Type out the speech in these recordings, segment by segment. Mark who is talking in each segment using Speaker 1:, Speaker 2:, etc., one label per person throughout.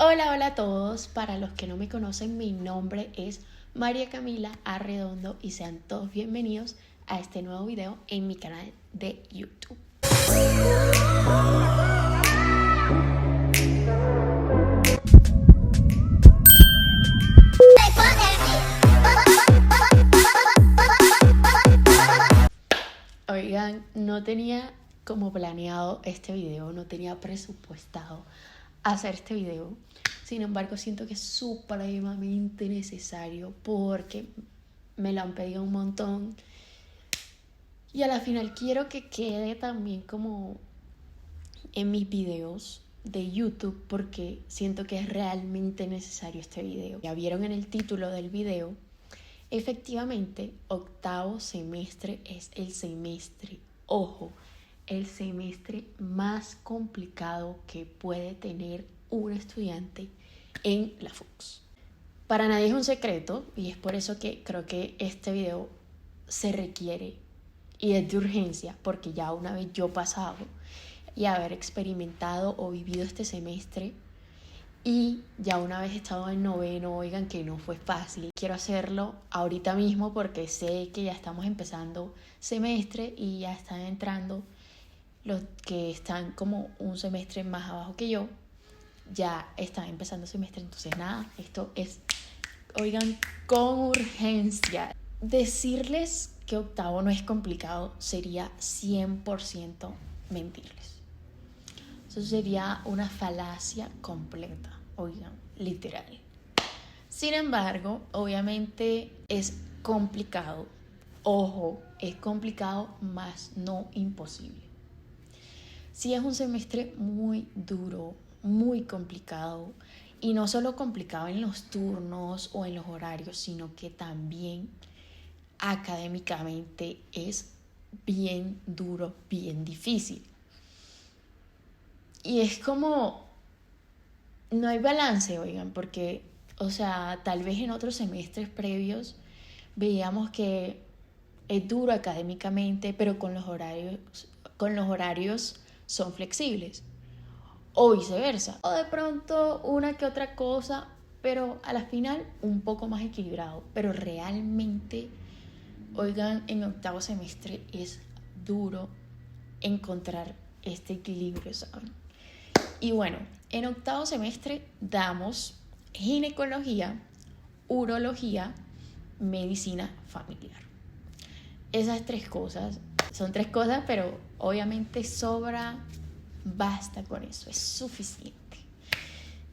Speaker 1: Hola, hola a todos. Para los que no me conocen, mi nombre es María Camila Arredondo y sean todos bienvenidos a este nuevo video en mi canal de YouTube. Oigan, no tenía como planeado este video, no tenía presupuestado hacer este video. Sin embargo, siento que es supremamente necesario porque me lo han pedido un montón. Y a la final quiero que quede también como en mis videos de YouTube porque siento que es realmente necesario este video. Ya vieron en el título del video, efectivamente, octavo semestre es el semestre, ojo, el semestre más complicado que puede tener un estudiante en la FUCS. Para nadie es un secreto y es por eso que creo que este video se requiere y es de urgencia porque ya una vez yo pasado y haber experimentado o vivido este semestre y ya una vez estado en noveno, oigan que no fue fácil. Quiero hacerlo ahorita mismo porque sé que ya estamos empezando semestre y ya están entrando los que están como un semestre más abajo que yo. Ya están empezando semestre, entonces nada, esto es, oigan, con urgencia. Decirles que octavo no es complicado sería 100% mentirles. Eso sería una falacia completa, oigan, literal. Sin embargo, obviamente es complicado. Ojo, es complicado, más no imposible. Sí es un semestre muy duro, muy complicado. Y no solo complicado en los turnos o en los horarios, sino que también académicamente es bien duro, bien difícil. Y es como, no hay balance, oigan, porque, o sea, tal vez en otros semestres previos veíamos que es duro académicamente, pero con los horarios son flexibles. O viceversa. O de pronto una que otra cosa, pero a la final un poco más equilibrado. Pero realmente, oigan, en octavo semestre es duro encontrar este equilibrio, ¿saben? Y bueno, en octavo semestre damos ginecología, urología, medicina familiar. Esas tres cosas, son tres cosas, pero obviamente basta con eso, es suficiente.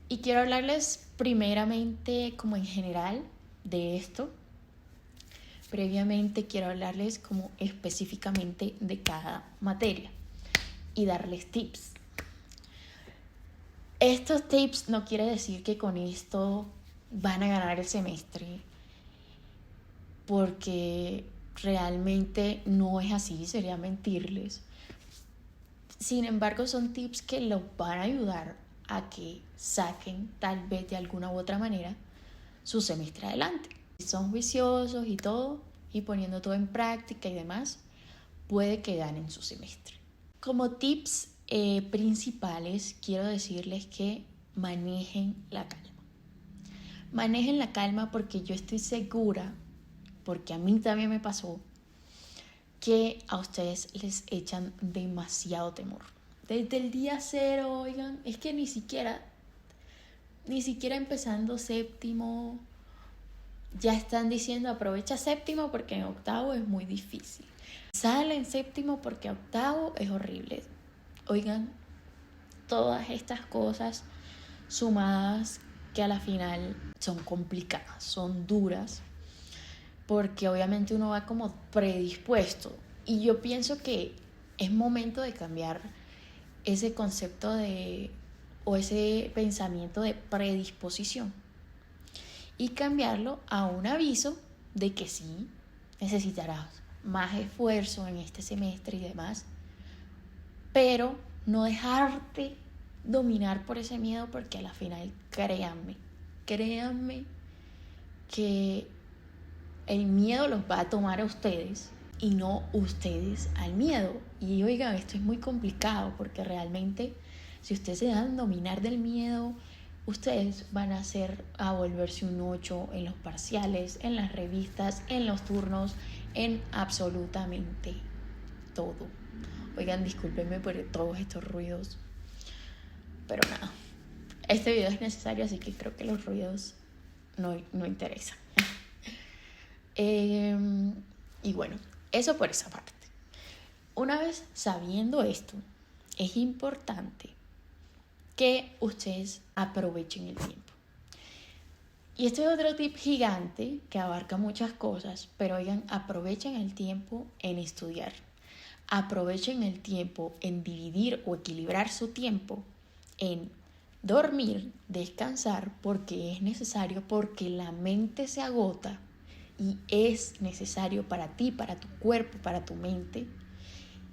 Speaker 1: Y quiero hablarles primeramente como en general de esto. Previamente quiero hablarles como específicamente de cada materia y darles tips. Estos tips no quiere decir que con esto van a ganar el semestre, porque realmente no es así, sería mentirles. Sin embargo, son tips que los van a ayudar a que saquen, tal vez de alguna u otra manera, su semestre adelante. Si son juiciosos y todo, y poniendo todo en práctica y demás, puede que ganen su semestre. Como tips principales, quiero decirles que manejen la calma. Manejen la calma porque yo estoy segura, porque a mí también me pasó, que a ustedes les echan demasiado temor. Desde el día cero, oigan, es que ni siquiera empezando séptimo, ya están diciendo aprovecha séptimo porque en octavo es muy difícil. Sale en séptimo porque octavo es horrible. Oigan, todas estas cosas sumadas que a la final son complicadas, son duras, porque obviamente uno va como predispuesto. Y yo pienso que es momento de cambiar ese concepto o ese pensamiento de predisposición y cambiarlo a un aviso de que sí, necesitarás más esfuerzo en este semestre y demás, pero no dejarte dominar por ese miedo, porque a la final, créanme que el miedo los va a tomar a ustedes y no ustedes al miedo. Y oigan, esto es muy complicado porque realmente si ustedes se dan dominar del miedo, ustedes van a volverse un 8 en los parciales, en las revistas, en los turnos, en absolutamente todo. Oigan, discúlpenme por todos estos ruidos, pero nada, este video es necesario, así que creo que los ruidos no interesan. Y bueno, eso por esa parte. Una vez sabiendo esto, es importante que ustedes aprovechen el tiempo. Y este es otro tip gigante que abarca muchas cosas, pero oigan, aprovechen el tiempo en estudiar. Aprovechen el tiempo en dividir o equilibrar su tiempo en dormir, descansar, porque es necesario, porque la mente se agota y es necesario para ti, para tu cuerpo, para tu mente.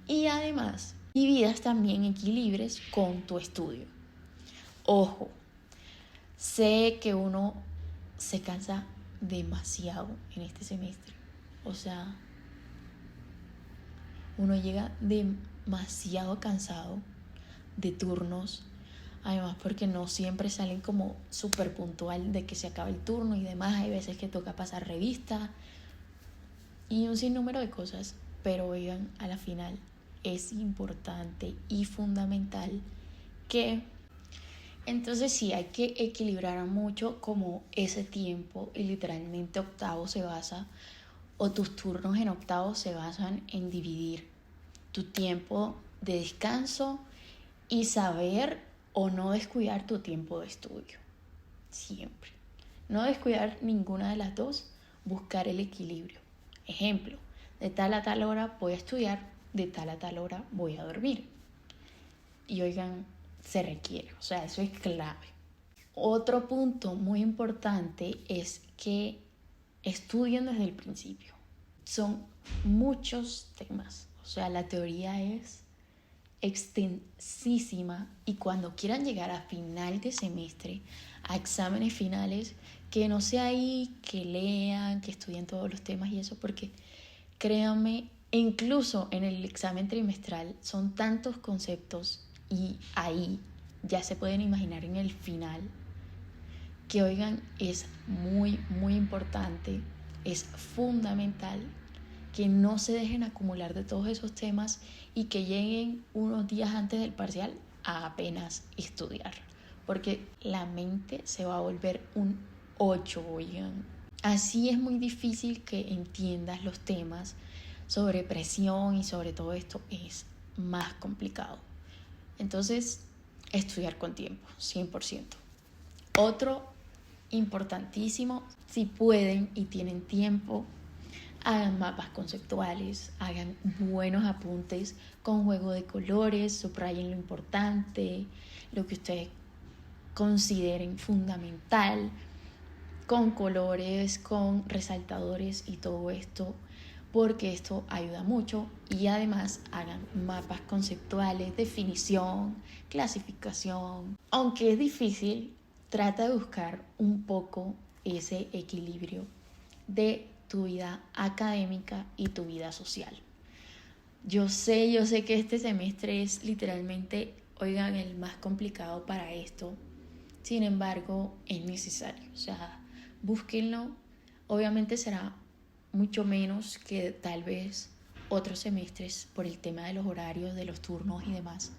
Speaker 1: Y además, dividas también equilibres con tu estudio. Ojo, sé que uno se cansa demasiado en este semestre. O sea, uno llega demasiado cansado de turnos. Además, porque no siempre salen como súper puntual de que se acaba el turno y demás. Hay veces que toca pasar revista y un sinnúmero de cosas. Pero oigan, a la final es importante y fundamental que... Entonces sí, hay que equilibrar mucho como ese tiempo, y literalmente octavo se basa, o tus turnos en octavo se basan en dividir tu tiempo de descanso y saber o no descuidar tu tiempo de estudio. Siempre. No descuidar ninguna de las dos, buscar el equilibrio. Ejemplo, de tal a tal hora voy a estudiar, de tal a tal hora voy a dormir. Y oigan, se requiere, o sea, eso es clave. Otro punto muy importante es que estudien desde el principio. Son muchos temas, o sea, la teoría es extensísima y cuando quieran llegar a final de semestre, a exámenes finales, que no sea ahí, que lean, que estudien todos los temas y eso, porque créanme, incluso en el examen trimestral son tantos conceptos y ahí ya se pueden imaginar en el final que oigan, es muy importante, es fundamental que no se dejen acumular de todos esos temas y que lleguen unos días antes del parcial a apenas estudiar, porque la mente se va a volver un 8, oigan. Así es muy difícil que entiendas los temas sobre presión y sobre todo esto es más complicado. Entonces, estudiar con tiempo, 100%. Otro importantísimo, si pueden y tienen tiempo, hagan mapas conceptuales, hagan buenos apuntes con juego de colores, subrayen lo importante, lo que ustedes consideren fundamental, con colores, con resaltadores y todo esto, porque esto ayuda mucho. Y además hagan mapas conceptuales, definición, clasificación. Aunque es difícil, trata de buscar un poco ese equilibrio de tu vida académica y tu vida social. Yo sé que este semestre es literalmente, oigan, el más complicado para esto. Sin embargo, es necesario. O sea, búsquenlo. Obviamente será mucho menos que tal vez otros semestres por el tema de los horarios, de los turnos y demás.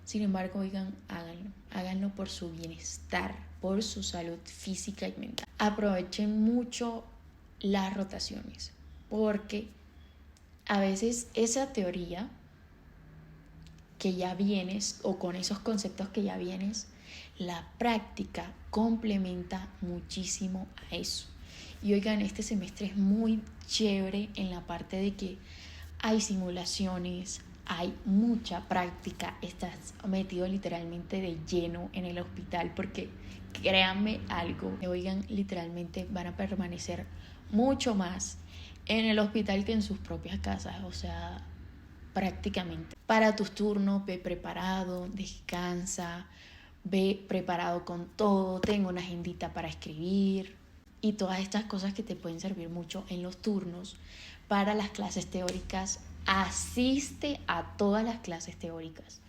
Speaker 1: Sin embargo, oigan, háganlo por su bienestar, por su salud física y mental. Aprovechen mucho las rotaciones, porque a veces esa teoría que ya vienes o con esos conceptos que ya vienes, la práctica complementa muchísimo a eso. Y oigan, este semestre es muy chévere en la parte de que hay simulaciones, hay mucha práctica, estás metido literalmente de lleno en el hospital, porque créanme algo, oigan, literalmente van a permanecer mucho más en el hospital que en sus propias casas, o sea, prácticamente. Para tus turnos, ve preparado, descansa, ve preparado con todo, tengo una agendita para escribir y todas estas cosas que te pueden servir mucho en los turnos. Para las clases teóricas, asiste a todas las clases teóricas.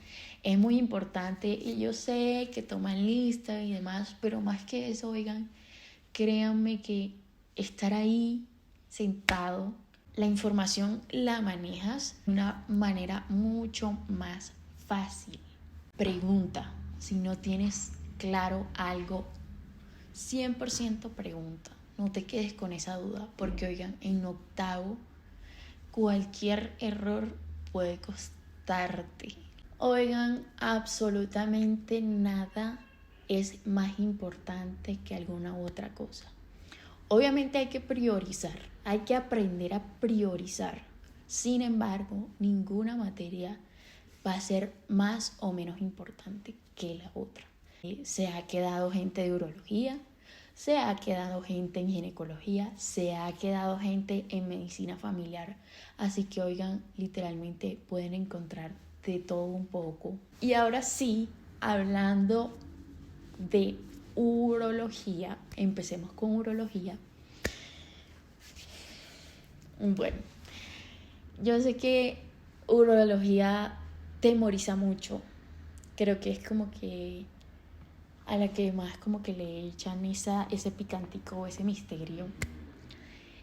Speaker 1: Es muy importante y yo sé que toman lista y demás, pero más que eso, oigan, créanme que estar ahí sentado, la información la manejas de una manera mucho más fácil. Pregunta, si no tienes claro algo, 100% pregunta. No te quedes con esa duda, porque oigan, en octavo cualquier error puede costarte. Oigan, absolutamente nada es más importante que alguna otra cosa. Obviamente hay que priorizar, hay que aprender a priorizar. Sin embargo, ninguna materia va a ser más o menos importante que la otra. Se ha quedado gente de urología, se ha quedado gente en ginecología, se ha quedado gente en medicina familiar. Así que oigan, literalmente pueden encontrar de todo un poco. Y ahora sí, hablando de urología, empecemos con urología. Bueno, yo sé que urología temoriza mucho. Creo que es como que a la que más como que le echan ese picantico o ese misterio.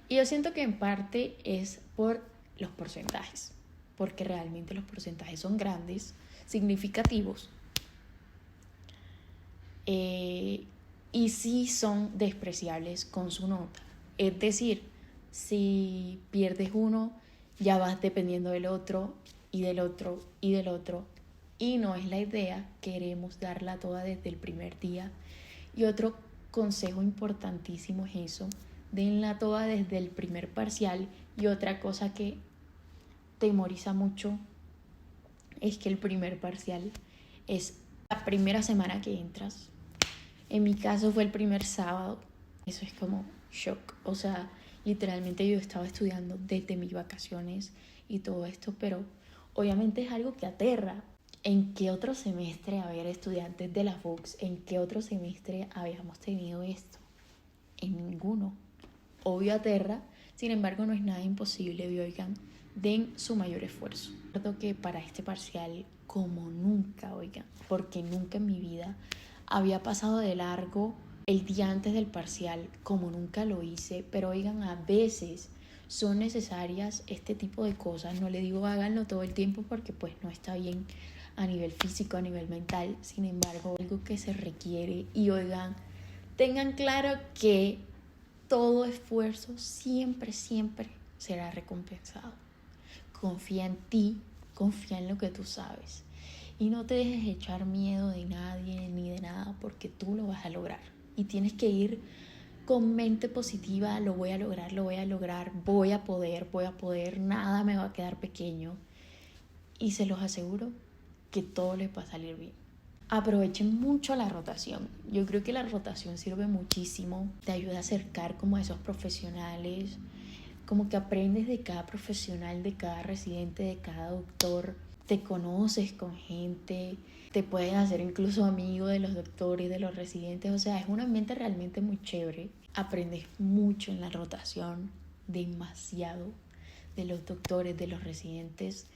Speaker 1: Y yo siento que en parte es por los porcentajes, porque realmente los porcentajes son grandes, significativos, y sí son despreciables con su nota. Es decir, si pierdes uno, ya vas dependiendo del otro y del otro y del otro. Y no es la idea, queremos darla toda desde el primer día. Y otro consejo importantísimo es eso, denla toda desde el primer parcial. Y otra cosa que temoriza mucho es que el primer parcial es la primera semana que entras. En mi caso fue el primer sábado. Eso es como shock. O sea, literalmente yo estaba estudiando desde mis vacaciones y todo esto, pero obviamente es algo que aterra. ¿En qué otro semestre, a ver, estudiantes de la FUCS, en qué otro semestre habíamos tenido esto? En ninguno. Obvio aterra, sin embargo no es nada imposible, oigan, den su mayor esfuerzo. Recuerdo que para este parcial, como nunca, oigan, porque nunca en mi vida había pasado de largo el día antes del parcial, como nunca lo hice, pero oigan, a veces son necesarias este tipo de cosas. No le digo háganlo todo el tiempo porque pues no está bien a nivel físico, a nivel mental. Sin embargo, algo que se requiere. Y oigan, tengan claro que todo esfuerzo siempre, siempre será recompensado. Confía en ti, confía en lo que tú sabes. Y no te dejes echar miedo de nadie ni de nada, porque tú lo vas a lograr. Y tienes que ir con mente positiva, lo voy a lograr, voy a poder, nada me va a quedar pequeño. Y se los aseguro que todo les va a salir bien. Aprovechen mucho la rotación. Yo creo que la rotación sirve muchísimo, te ayuda a acercar como a esos profesionales, como que aprendes de cada profesional, de cada residente, de cada doctor, te conoces con gente, te puedes hacer incluso amigo de los doctores, de los residentes. O sea, es un ambiente realmente muy chévere. Aprendes mucho en la rotación, demasiado, de los doctores, de los residentes.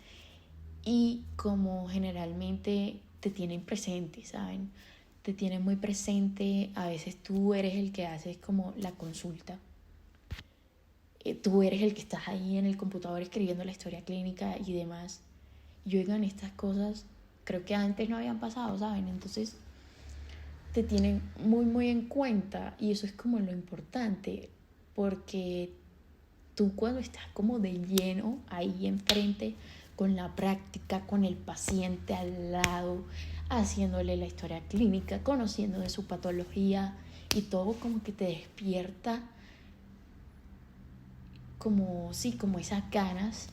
Speaker 1: Y como generalmente te tienen presente, ¿saben? Te tienen muy presente. A veces tú eres el que haces como la consulta. Tú eres el que estás ahí en el computador escribiendo la historia clínica y demás. Y oigan, estas cosas creo que antes no habían pasado, ¿saben? Entonces te tienen muy, muy en cuenta, y eso es como lo importante, porque tú cuando estás como de lleno ahí enfrente con la práctica, con el paciente al lado, haciéndole la historia clínica, conociendo de su patología y todo, como que te despierta como, sí, como esas ganas,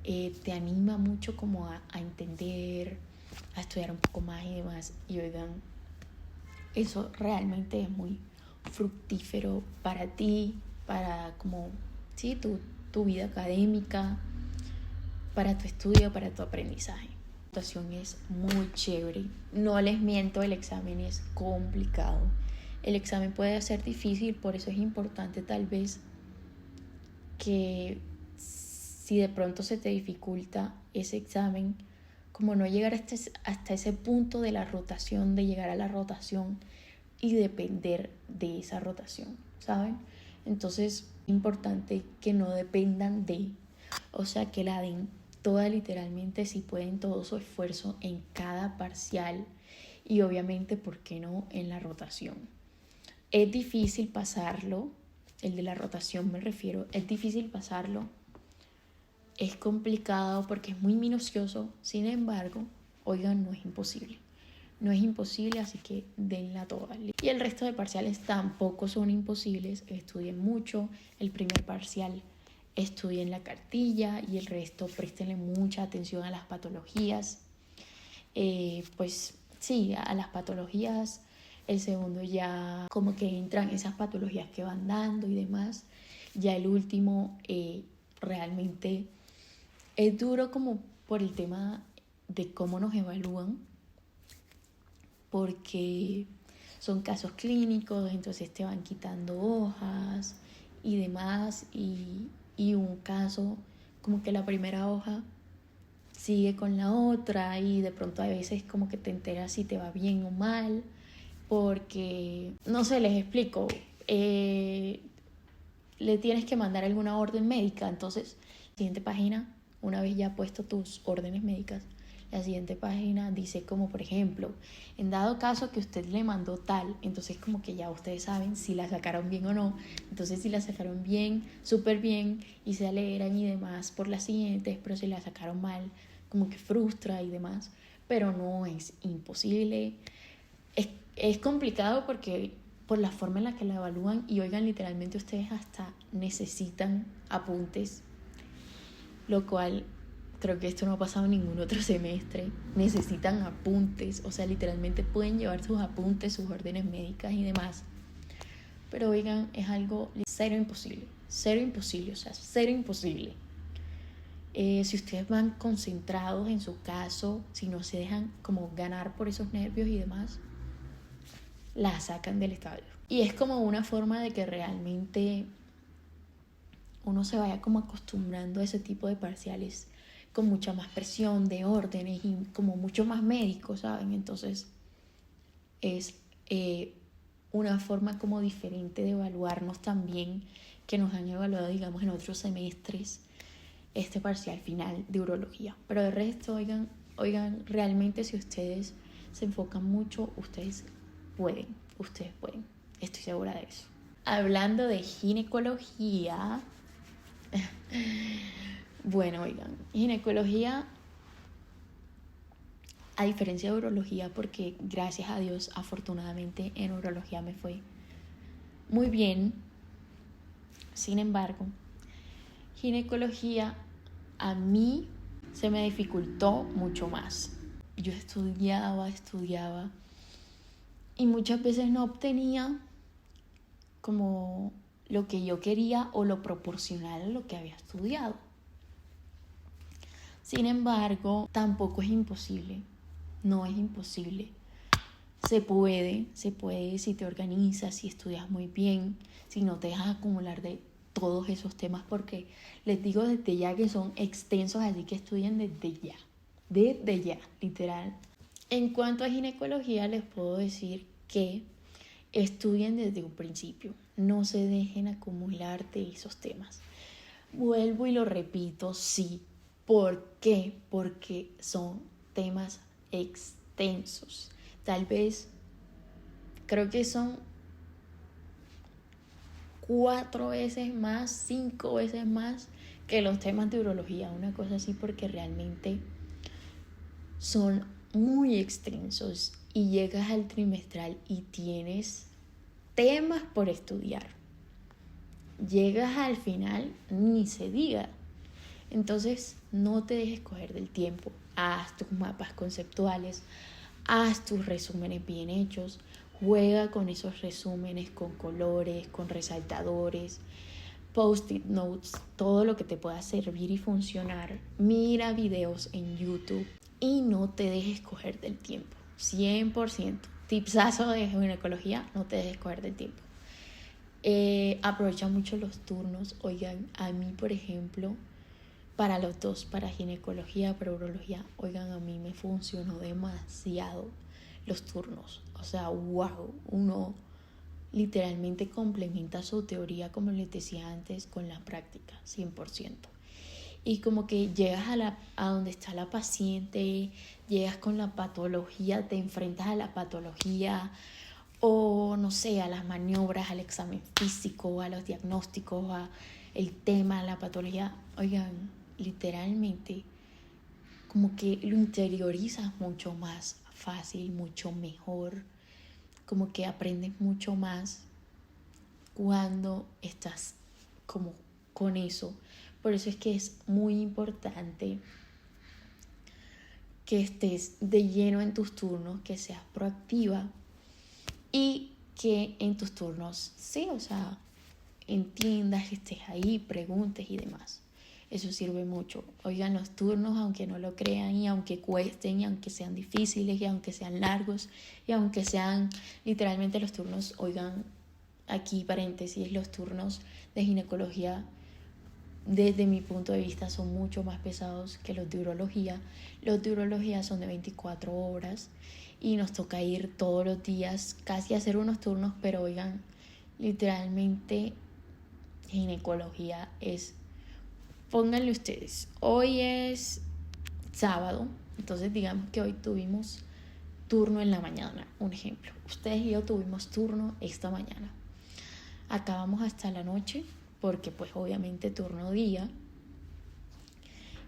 Speaker 1: te anima mucho como a entender, a estudiar un poco más y demás. Y oigan, eso realmente es muy fructífero para ti, para como, sí, tu vida académica, para tu estudio, para tu aprendizaje. La situación es muy chévere. No les miento, el examen es complicado. El examen puede ser difícil, por eso es importante tal vez que si de pronto se te dificulta ese examen, como no llegar hasta ese punto de la rotación, de llegar a la rotación y depender de esa rotación, ¿saben? Entonces, es importante que no dependan o sea, que la den toda literalmente, si pueden, todo su esfuerzo en cada parcial y obviamente, ¿por qué no?, en la rotación. Es difícil pasarlo, el de la rotación me refiero, es difícil pasarlo, es complicado porque es muy minucioso, sin embargo, oigan, no es imposible. No es imposible, así que denla toda. Y el resto de parciales tampoco son imposibles. Estudien mucho. El primer parcial estudien la cartilla y el resto préstenle mucha atención a las patologías. Pues sí, a las patologías. El segundo ya como que entran esas patologías que van dando y demás. Ya el último realmente es duro como por el tema de cómo nos evalúan, porque son casos clínicos, entonces te van quitando hojas y demás, y un caso como que la primera hoja sigue con la otra y de pronto a veces como que te enteras si te va bien o mal, porque, no sé, les explico, le tienes que mandar alguna orden médica, entonces, siguiente página, una vez ya puesto tus órdenes médicas, la siguiente página dice como, por ejemplo, en dado caso que usted le mandó tal, entonces como que ya ustedes saben si la sacaron bien o no. Entonces si la sacaron bien, súper bien, y se alegran y demás por las siguientes, pero si la sacaron mal, como que frustra y demás. Pero no es imposible. Es complicado porque por la forma en la que la evalúan, y oigan, literalmente ustedes hasta necesitan apuntes, lo cual creo que esto no ha pasado en ningún otro semestre. Necesitan apuntes, o sea, literalmente pueden llevar sus apuntes, sus órdenes médicas y demás. Pero oigan, es algo cero imposible, o sea, cero imposible. Si ustedes van concentrados en su caso, si no se dejan como ganar por esos nervios y demás, la sacan del estadio. Y es como una forma de que realmente uno se vaya como acostumbrando a ese tipo de parciales con mucha más presión de órdenes y como mucho más médico, ¿saben? Entonces es una forma como diferente de evaluarnos también, que nos han evaluado, digamos, en otros semestres, este parcial final de urología. Pero de resto, oigan, realmente si ustedes se enfocan mucho, ustedes pueden, estoy segura de eso. Hablando de ginecología, bueno, oigan, ginecología, a diferencia de urología, porque gracias a Dios, afortunadamente en urología me fue muy bien. Sin embargo, ginecología a mí se me dificultó mucho más. Yo estudiaba y muchas veces no obtenía como lo que yo quería o lo proporcional a lo que había estudiado. Sin embargo, tampoco es imposible, no es imposible. Se puede si te organizas, si estudias muy bien, si no te dejas acumular de todos esos temas, porque les digo desde ya que son extensos, así que estudien desde ya, literal. En cuanto a ginecología, les puedo decir que estudien desde un principio, no se dejen acumular de esos temas. Vuelvo y lo repito, sí. ¿Por qué? Porque son temas extensos. Tal vez, creo que son 4 veces más, 5 veces más que los temas de urología, una cosa así, porque realmente son muy extensos y llegas al trimestral y tienes temas por estudiar. Llegas al final, ni se diga. Entonces, no te dejes coger del tiempo. Haz tus mapas conceptuales, haz tus resúmenes bien hechos, juega con esos resúmenes, con colores, con resaltadores, post-it notes, todo lo que te pueda servir y funcionar. Mira videos en YouTube y no te dejes coger del tiempo. 100%. Tipsazo de ginecología, no te dejes coger del tiempo. Aprovecha mucho los turnos. Oigan, a mí, por ejemplo, para los dos, para ginecología, para urología. Oigan, a mí me funcionó demasiado los turnos. O sea, wow, uno literalmente complementa su teoría, como les decía antes, con la práctica, 100%. Y como que llegas a donde está la paciente, llegas con la patología, te enfrentas a la patología, o no sé, a las maniobras, al examen físico, a los diagnósticos, a el tema, a la patología. Oigan, literalmente como que lo interiorizas mucho más fácil, mucho mejor, como que aprendes mucho más cuando estás como con eso. Por eso es que es muy importante que estés de lleno en tus turnos, que seas proactiva y que en tus turnos, sí, o sea, entiendas, estés ahí, preguntes y demás. Eso sirve mucho. Oigan, los turnos, aunque no lo crean y aunque cuesten y aunque sean difíciles y aunque sean largos y aunque sean literalmente los turnos, oigan, aquí paréntesis, los turnos de ginecología desde mi punto de vista son mucho más pesados que los de urología. Los de urología son de 24 horas y nos toca ir todos los días, casi a hacer unos turnos, pero oigan, literalmente ginecología es, pónganle ustedes, hoy es sábado, entonces digamos que hoy tuvimos turno en la mañana, un ejemplo. Ustedes y yo tuvimos turno esta mañana. Acabamos hasta la noche, porque pues obviamente turno día.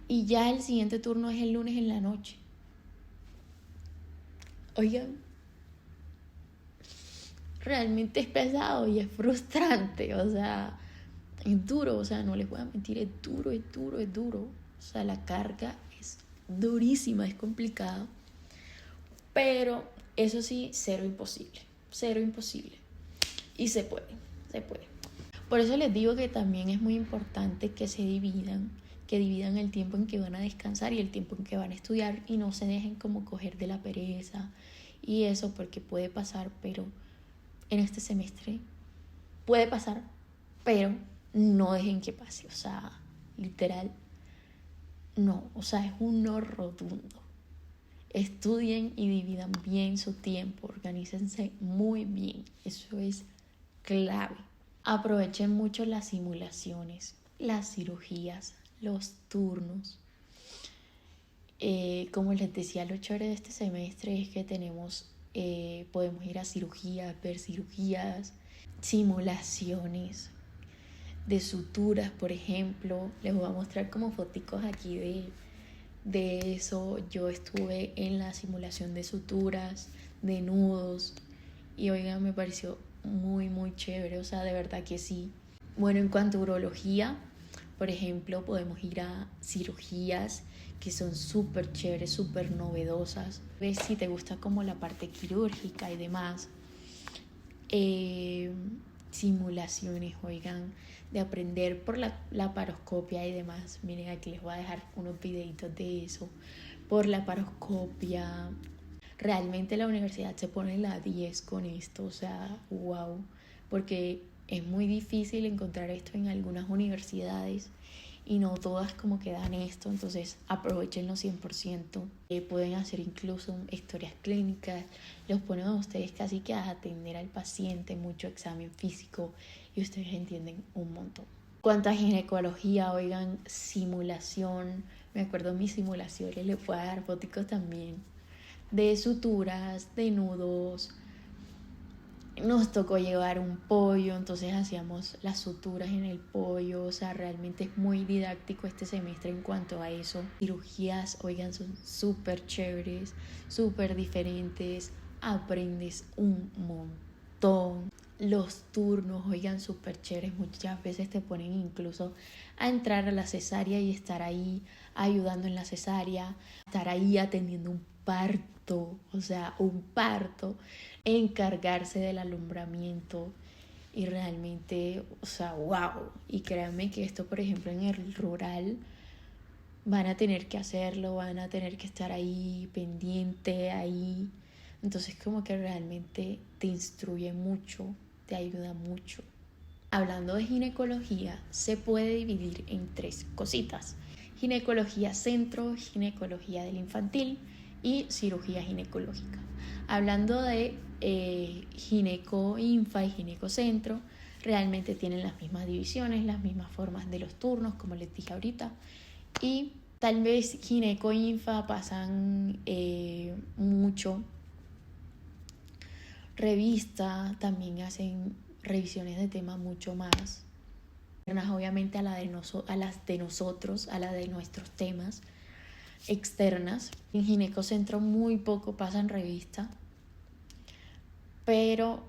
Speaker 1: Y ya el siguiente turno es el lunes en la noche. Oigan, realmente es pesado y es frustrante, o sea, es duro, o sea, no les voy a mentir, es duro, es duro, es duro. O sea, la carga es durísima, es complicada. Pero eso sí, cero imposible. Y se puede, se puede. Por eso les digo que también es muy importante que se dividan, que dividan el tiempo en que van a descansar y el tiempo en que van a estudiar y no se dejen como coger de la pereza y eso, porque puede pasar, pero en este semestre puede pasar, pero no dejen que pase, o sea, literal, no, o sea, es un no rotundo. Estudien y dividan bien su tiempo, organícense muy bien, eso es clave. Aprovechen mucho las simulaciones, las cirugías, los turnos. Como les decía, lo chévere de este semestre es que podemos ir a cirugías, ver cirugías, simulaciones de suturas, por ejemplo. Les voy a mostrar como foticos aquí de eso. Yo estuve en la simulación de suturas, de nudos, y oigan, me pareció muy chévere, o sea, de verdad que sí. Bueno, en cuanto a urología, por ejemplo, podemos ir a cirugías que son súper chéveres, súper novedosas. Ves si te gusta como la parte quirúrgica y demás. Simulaciones, oigan, de aprender por la laparoscopia y demás. Miren, aquí les voy a dejar unos videitos de eso. Por la laparoscopia. Realmente la universidad se pone la 10 con esto, o sea, wow, porque es muy difícil encontrar esto en algunas universidades y no todas como que dan esto, entonces aprovechenlo 100%. Pueden hacer incluso historias clínicas, los ponen a ustedes casi que a atender al paciente, mucho examen físico y ustedes entienden un montón. Cuanto a ginecología, oigan, simulación, me acuerdo mis simulaciones, les voy a dar fotos también de suturas, de nudos. Nos tocó llevar un pollo, entonces hacíamos las suturas en el pollo, o sea, realmente es muy didáctico este semestre en cuanto a eso. Cirugías, oigan, son súper chéveres, súper diferentes, aprendes un montón. Los turnos, oigan, súper chéveres, muchas veces te ponen incluso a entrar a la cesárea y estar ahí ayudando en la cesárea, estar ahí atendiendo un parto, o sea, un parto, encargarse del alumbramiento y realmente, o sea, wow. Y créanme que esto, por ejemplo, en el rural van a tener que hacerlo, van a tener que estar ahí pendiente, ahí. Entonces como que realmente te instruye mucho, te ayuda mucho. Hablando de ginecología, se puede dividir en 3 cositas: ginecología centro, ginecología del infantil y cirugía ginecológica. Hablando de gineco-infa y ginecocentro, realmente tienen las mismas divisiones, las mismas formas de los turnos, como les dije ahorita. Y tal vez gineco-infa pasan mucho revista, también hacen revisiones de temas mucho más obviamente a las de nosotros, a la de nuestros temas externas. En ginecocentro muy poco pasan revista, pero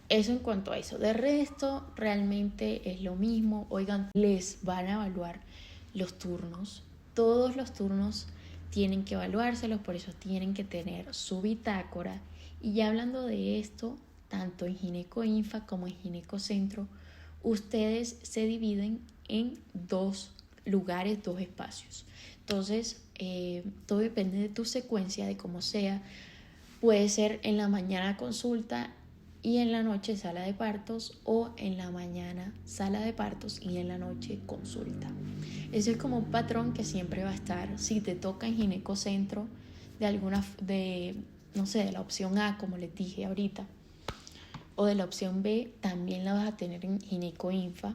Speaker 1: eso en cuanto a eso. De resto, realmente es lo mismo. Oigan, les van a evaluar los turnos. Todos los turnos tienen que evaluárselos, por eso tienen que tener su bitácora. Y ya hablando de esto, tanto en gineco-infa como en ginecocentro, ustedes se dividen en 2 lugares, 2 espacios. Entonces, todo depende de tu secuencia, de cómo sea. Puede ser en la mañana consulta y en la noche sala de partos, o en la mañana sala de partos y en la noche consulta. Ese es como un patrón que siempre va a estar. Si te toca en ginecocentro, no sé, de la opción A, como les dije ahorita, o de la opción B, también la vas a tener en gineco-infa.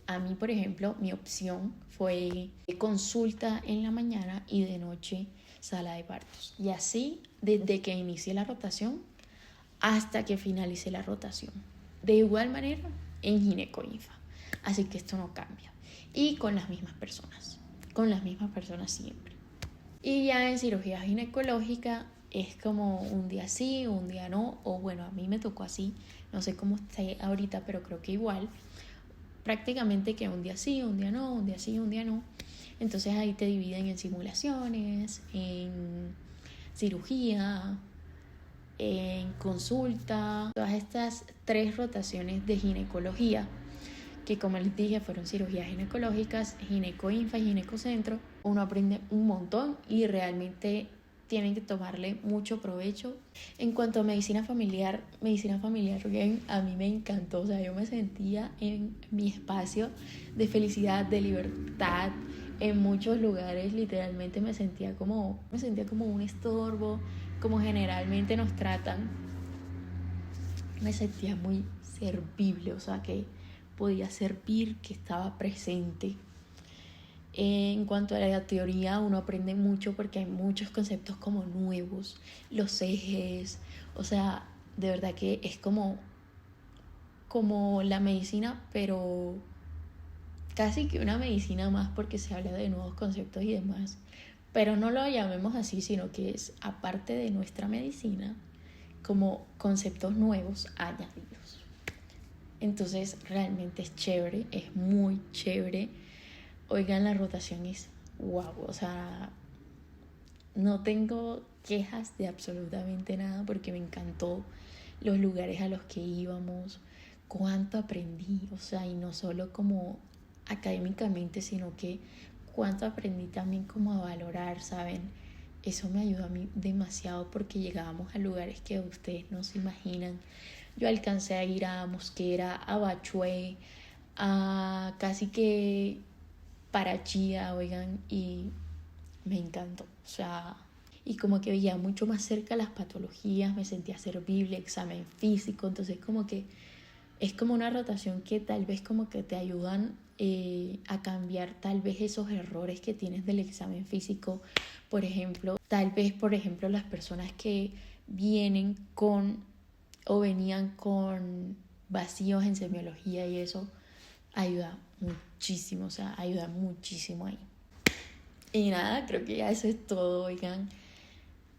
Speaker 1: A mí, por ejemplo, mi opción fue consulta en la mañana y de noche sala de partos. Y así, desde que inicié la rotación hasta que finalice la rotación. De igual manera, en gineco-infa. Así que esto no cambia. Y con las mismas personas siempre. Y ya en cirugía ginecológica es como un día sí, un día no, o bueno, a mí me tocó así, no sé cómo está ahorita, pero creo que igual, prácticamente que un día sí, un día no, un día sí, un día no. Entonces ahí te dividen en simulaciones, en cirugía, en consulta, todas estas 3 rotaciones de ginecología, que como les dije fueron cirugías ginecológicas, gineco-infa y ginecocentro. Uno aprende un montón y realmente tienen que tomarle mucho provecho. En cuanto a medicina familiar bien, a mí me encantó. O sea, yo me sentía en mi espacio de felicidad, de libertad. En muchos lugares literalmente me sentía como un estorbo, como generalmente nos tratan. Me sentía muy servible, o sea, que podía servir, que estaba presente. En cuanto a la teoría, uno aprende mucho porque hay muchos conceptos como nuevos, los ejes, o sea, de verdad que es como la medicina, pero casi que una medicina más porque se habla de nuevos conceptos y demás. Pero no lo llamemos así, sino que es aparte de nuestra medicina, como conceptos nuevos añadidos. Entonces realmente es chévere, es muy chévere. Oigan, la rotación es wow, o sea, no tengo quejas de absolutamente nada porque me encantó los lugares a los que íbamos, cuánto aprendí, o sea, y no solo como académicamente, sino que cuánto aprendí también como a valorar, ¿saben? Eso me ayudó a mí demasiado porque llegábamos a lugares que ustedes no se imaginan. Yo alcancé a ir a Mosquera, a Bachué, a casi que Parachía, oigan, y me encantó. O sea, y como que veía mucho más cerca las patologías, me sentía servible, examen físico, entonces como que es como una rotación que tal vez como que te ayudan a cambiar tal vez esos errores que tienes del examen físico. Por ejemplo, las personas que vienen con o venían con vacíos en semiología y eso ayuda muchísimo, o sea, ayuda muchísimo ahí. Y nada, creo que ya eso es todo, oigan.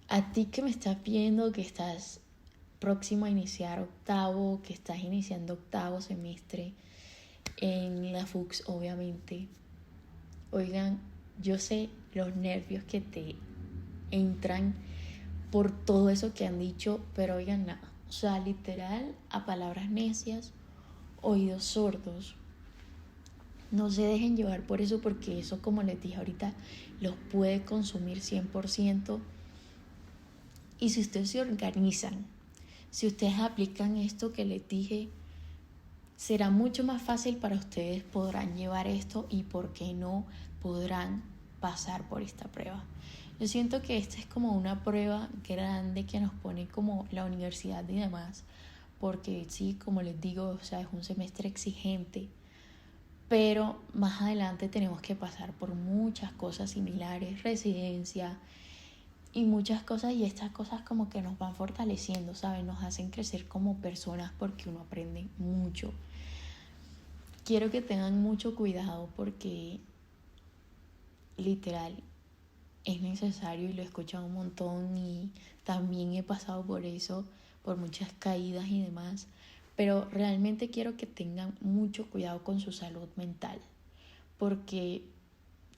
Speaker 1: A ti que me estás viendo, que estás próximo a iniciar octavo, que estás iniciando octavo semestre en la FUCS, obviamente. Oigan, yo sé los nervios que te entran por todo eso que han dicho, pero oigan, nada. O sea, literal, a palabras necias, oídos sordos. No se dejen llevar por eso, porque eso, como les dije ahorita, los puede consumir 100%. Y si ustedes se organizan, si ustedes aplican esto que les dije, será mucho más fácil para ustedes, podrán llevar esto y por qué no podrán pasar por esta prueba. Yo siento que esta es como una prueba grande que nos pone como la universidad y demás, porque sí, como les digo, o sea, es un semestre exigente, pero más adelante tenemos que pasar por muchas cosas similares, residencia y muchas cosas, y estas cosas como que nos van fortaleciendo, ¿saben? Nos hacen crecer como personas porque uno aprende mucho. Quiero que tengan mucho cuidado porque literal es necesario, y lo he escuchado un montón y también he pasado por eso, por muchas caídas y demás, pero realmente quiero que tengan mucho cuidado con su salud mental, porque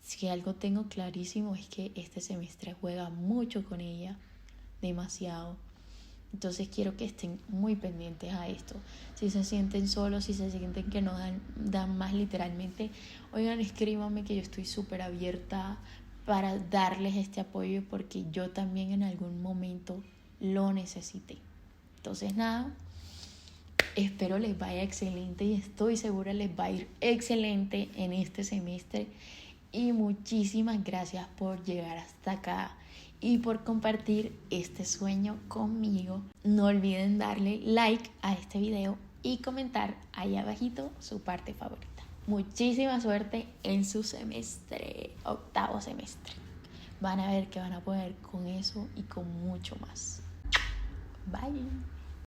Speaker 1: si algo tengo clarísimo es que este semestre juega mucho con ella, demasiado. Entonces quiero que estén muy pendientes a esto. Si se sienten solos, si se sienten que no dan más, literalmente, oigan, escríbanme, que yo estoy súper abierta para darles este apoyo, porque yo también en algún momento lo necesité. Entonces nada, espero les vaya excelente y estoy segura les va a ir excelente en este semestre. Y muchísimas gracias por llegar hasta acá y por compartir este sueño conmigo. No olviden darle like a este video y comentar ahí abajito su parte favorita. Muchísima suerte en su semestre, octavo semestre. Van a ver que van a poder con eso y con mucho más. Bye.